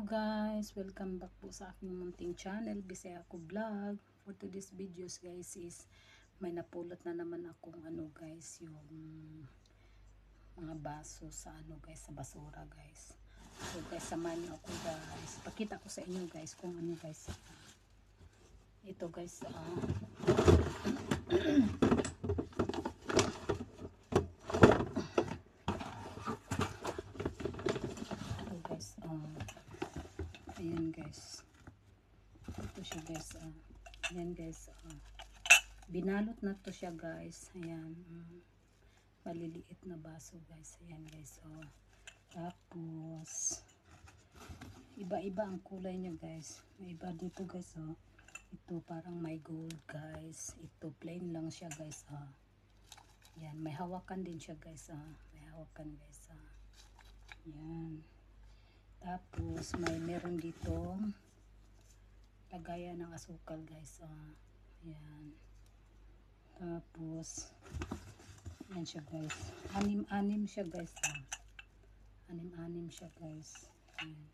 guys, welcome back po sa aking munting channel, Bisaya ko Vlog. For today's videos guys is may napulot na naman akong guys, yung mga baso sa sa basura guys. So guys, samahan niyo ako guys. Pakita ko sa inyo guys kung guys. Ito guys, ayan guys, ito siya guys, ayan guys, binalot na to siya guys, ayan, maliliit na baso guys, ayan guys, tapos iba-iba ang kulay niya guys, may iba dito guys, ito parang may gold guys, ito plain lang siya guys, ayan, may hawakan din siya guys, may hawakan guys, ayan. Tapos meron dito lagayan ng asukal guys, ayan. Tapos ayan siya guys, anim siya guys, anim siya guys, ayan.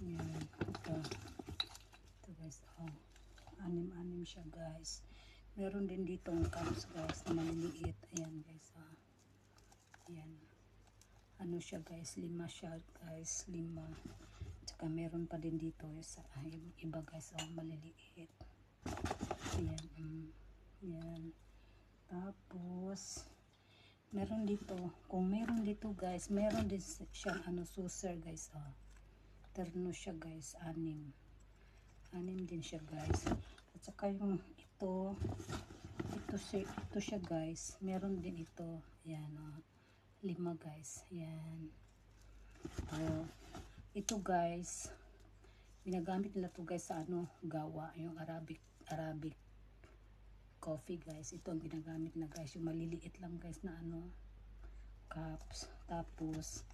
Ayan, ito guys, anim siya guys. Meron din ditong cups guys na maliliit, ayan guys, ayan. Ano siya guys, 5 siya guys, 5. Tsaka meron pa din dito sa iba guys, maliliit. Ayan, ayan. Tapos meron dito, kung meron dito guys, meron din siya saucer guys, terno siya guys, 6 din siya guys. At saka yung ito siya guys, meron din ito, ayan, 5 guys, yan. Ito guys, ginagamit nila to guys sa gawa, yung Arabic coffee guys. Ito ang ginagamit na guys, yung maliliit lang guys na cups. Tapos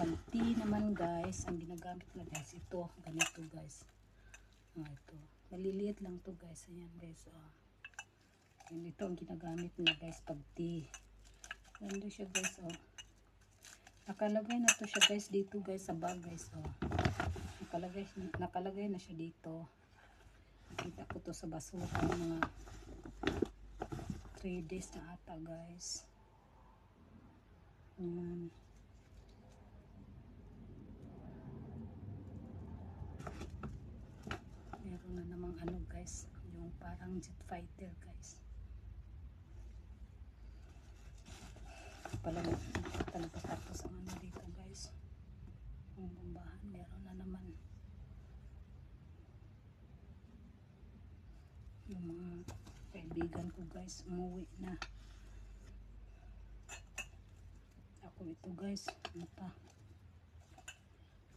pag tea naman guys, ang ginagamit na guys, ito ganito guys, ito maliliit lang to guys, ayan guys, yan, ito ang ginagamit na guys pag tea. Ganda siya guys, nakalagay na to siya guys dito guys sa bag guys, nakalagay na siya dito. Nakita ko to sa basura mga 3 days na ata guys. Ayan. Meron na namang guys, yung parang jet fighter guys. Talaga tapos ang dito guys, yung bambahan meron na naman. Yung mga kaibigan ko guys umuwi na. Ako ito guys,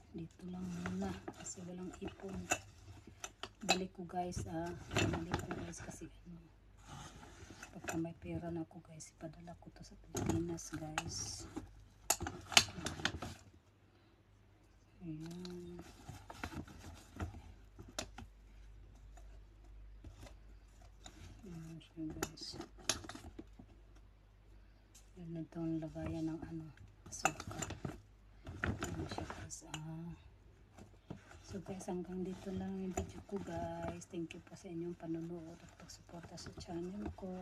dito lang muna kasi walang ipon. Balik ko guys, kasi pagka may pera na ako guys, ipadala ko to sa Pilipinas guys. Ayan. Ayan siya guys. Ayan na itong lagayan ng asukal. Ayan siya guys. So guys, hanggang dito lang yung video ko guys. Thank you po sa inyong panonood at pagsuporta sa channel ko.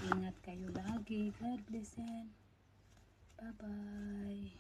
Ingat kayo lagi. God bless and bye bye.